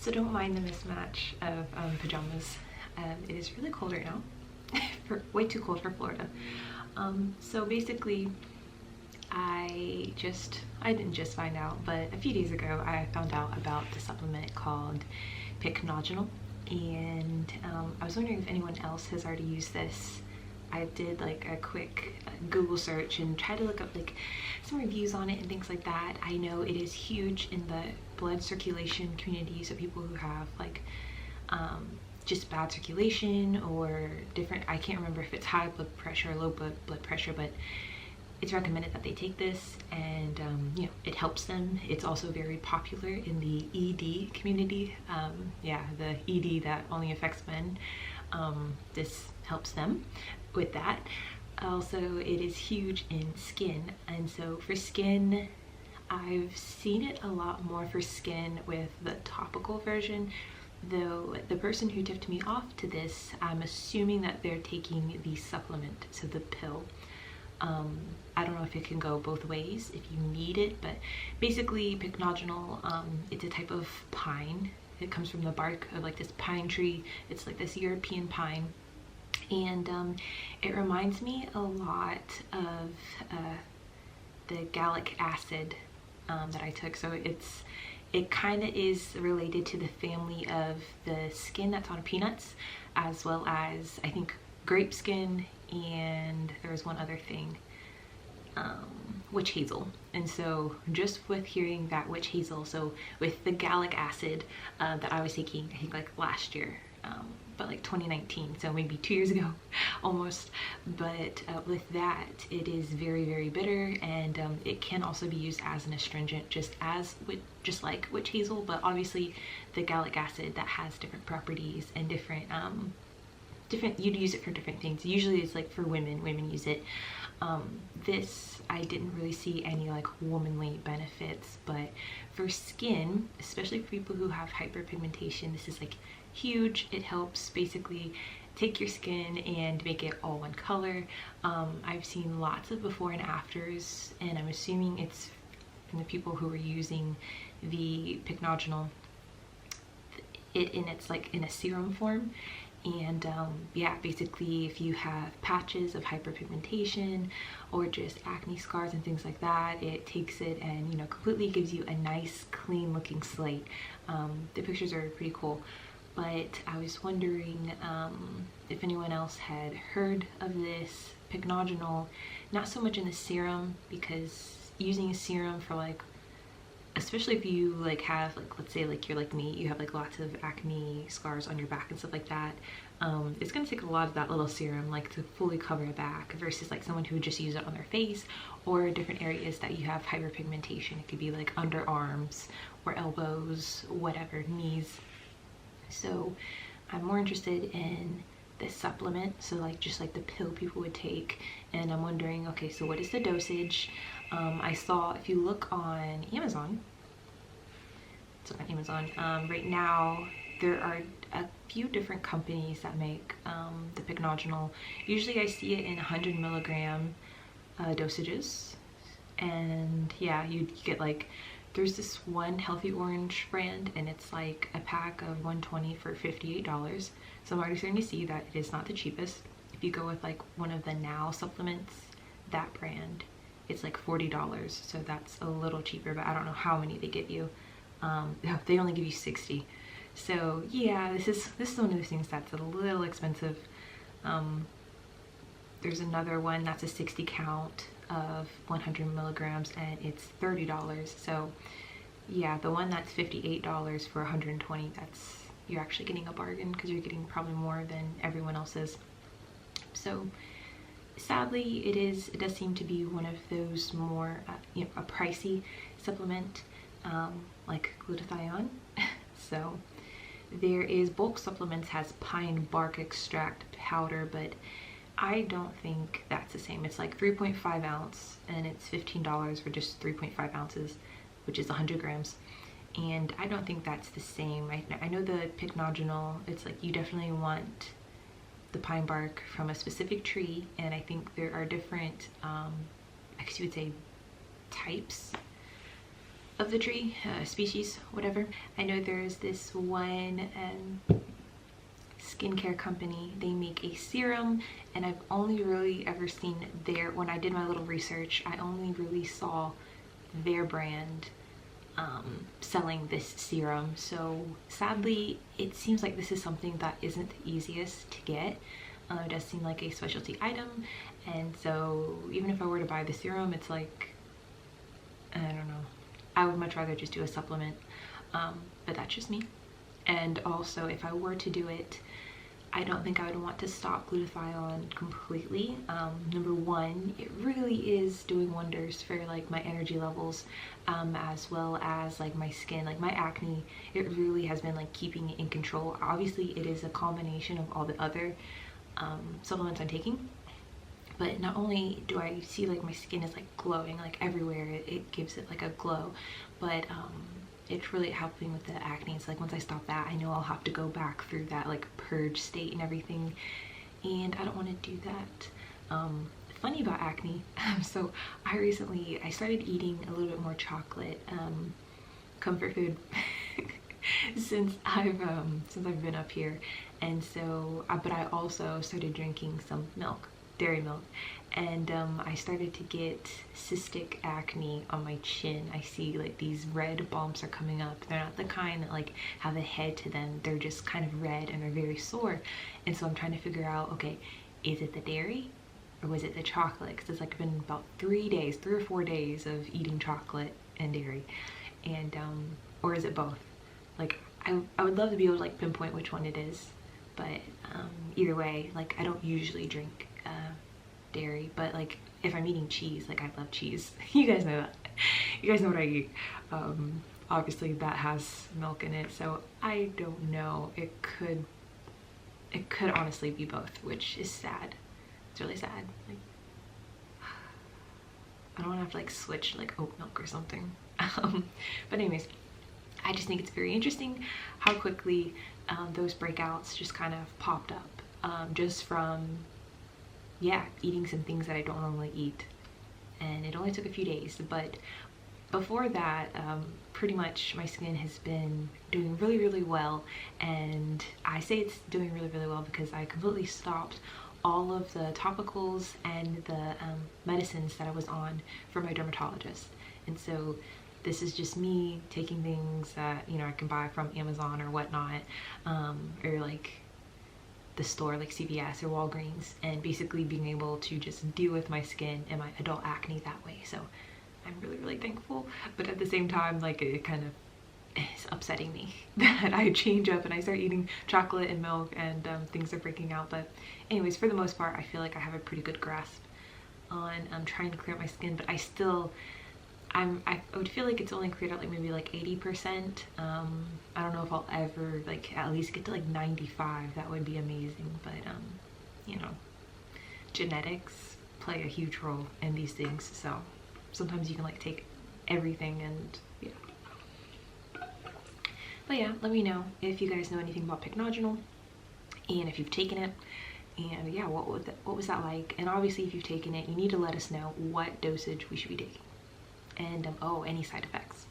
So don't mind the mismatch of pajamas. It is really cold right now. Way too cold for Florida. So basically, I didn't just find out, but a few days ago I found out about the supplement called Pycnogenol, and I was wondering if anyone else has already used this. I did like a quick Google search and tried to look up like some reviews on it and things like that. I know it is huge in the blood circulation community, so people who have like just bad circulation or different, I can't remember if it's high blood pressure or low blood pressure, but it's recommended that they take this, and you know, it helps them. It's also very popular in the ED community. Yeah, the ED that only affects men. This helps them with that. Also, it is huge in skin, and so for skin, I've seen it a lot more for skin with the topical version, though the person who tipped me off to this, I'm assuming that they're taking the supplement, so the pill. I don't know if it can go both ways if you need it, but basically Pycnogenol, it's a type of pine. It comes from the bark of like this pine tree. It's like this European pine, and it reminds me a lot of the gallic acid that I took. So it kind of is related to the family of the skin that's on peanuts, as well as I think grape skin, and there was one other thing, witch hazel. And so just with hearing that witch hazel, so with the gallic acid that I was taking, I think like last year, but like 2019, so maybe 2 years ago almost, but with that, it is very, very bitter, and it can also be used as an astringent, just like witch hazel, but obviously the gallic acid, that has different properties and different you'd use it for different things. Usually it's like for women use it. This, I didn't really see any like womanly benefits, but for skin, especially for people who have hyperpigmentation, this is like huge. It helps basically take your skin and make it all one color. I've seen lots of before and afters, and I'm assuming it's from the people who are using the Pycnogenol, it's like in a serum form. And yeah, basically if you have patches of hyperpigmentation or just acne scars and things like that, it takes it and, you know, completely gives you a nice clean looking slate. The pictures are pretty cool, but I was wondering if anyone else had heard of this Pycnogenol. Not so much in the serum, because using a serum for like, especially if you like have like, let's say like you're like me, you have like lots of acne scars on your back and stuff like that, it's gonna take a lot of that little serum like to fully cover your back, versus like someone who would just use it on their face or different areas that you have hyperpigmentation. It could be like underarms or elbows, whatever, knees. So I'm more interested in this supplement, so like just like the pill people would take, and I'm wondering, okay, so what is the dosage? I saw, if you look on Amazon, right now there are a few different companies that make the Pycnogenol. Usually I see it in 100 milligram dosages, and yeah, you get like, there's this one Healthy Orange brand, and it's like a pack of 120 for $58. So I'm already starting to see that it is not the cheapest. If you go with like one of the Now supplements, that brand, it's like $40, so that's a little cheaper, but I don't know how many they give you. They only give you 60. So yeah, this is one of those things that's a little expensive. There's another one that's a 60 count of 100 milligrams, and it's $30. So yeah, the one that's $58 for 120, that's, you're actually getting a bargain, because you're getting probably more than everyone else is. So sadly, it does seem to be one of those more you know, a pricey supplement, like glutathione. So there is bulk supplements, has pine bark extract powder, but I don't think that's the same. It's like 3.5 ounce, and it's $15 for just 3.5 ounces, which is 100 grams. And I don't think that's the same. I know the Pycnogenol, it's like you definitely want the pine bark from a specific tree, and I think there are different, I guess you would say, types of the tree, species, whatever. I know there's this one skincare company, they make a serum, and I've only really ever seen their, when I did my little research, I only really saw their brand selling this serum. So sadly, it seems like this is something that isn't the easiest to get. It does seem like a specialty item, and so even if I were to buy the serum, it's like, I don't know, I would much rather just do a supplement, but that's just me. And also, if I were to do it, I don't think I would want to stop glutathione completely. Number one, it really is doing wonders for like my energy levels, as well as like my skin, like my acne. It really has been like keeping it in control. Obviously, it is a combination of all the other supplements I'm taking, but not only do I see like my skin is like glowing like everywhere, it gives it like a glow, but it's really helping with the acne. It's like once I stop that, I know I'll have to go back through that like purge state and everything, and I don't want to do that. Funny about acne, so I started eating a little bit more chocolate, comfort food, since I've been up here, and so but I also started drinking some milk, dairy milk, and I started to get cystic acne on my chin. I see like these red bumps are coming up. They're not the kind that like have a head to them, they're just kind of red and they're very sore. And so I'm trying to figure out, okay, is it the dairy or was it the chocolate? Because it's like been about 3 or 4 days of eating chocolate and dairy, and or is it both? Like I would love to be able to like pinpoint which one it is, but either way, like I don't usually drink dairy, but like if I'm eating cheese, like I love cheese. You guys know that. You guys know what I eat. Obviously that has milk in it, so I don't know. It could honestly be both, which is sad. It's really sad. Like, I don't want to have to like switch like oat milk or something. But anyways, I just think it's very interesting how quickly those breakouts just kind of popped up, just from, yeah, eating some things that I don't normally eat. And it only took a few days, but before that, pretty much my skin has been doing really, really well. And I say it's doing really, really well because I completely stopped all of the topicals and the medicines that I was on for my dermatologist. And so this is just me taking things that, you know, I can buy from Amazon or whatnot, or like the store like CVS or Walgreens, and basically being able to just deal with my skin and my adult acne that way. So I'm really, really thankful, but at the same time, like it kind of is upsetting me that I change up and I start eating chocolate and milk and things are breaking out. But anyways, for the most part, I feel like I have a pretty good grasp on trying to clear up my skin, but I still, I would feel like it's only cleared out like maybe like 80%. I don't know if I'll ever like at least get to like 95. That would be amazing. But you know, genetics play a huge role in these things. So sometimes you can like take everything and yeah. But yeah, let me know if you guys know anything about Pycnogenol and if you've taken it. And yeah, what was that like? And obviously if you've taken it, you need to let us know what dosage we should be taking. And oh, any side effects.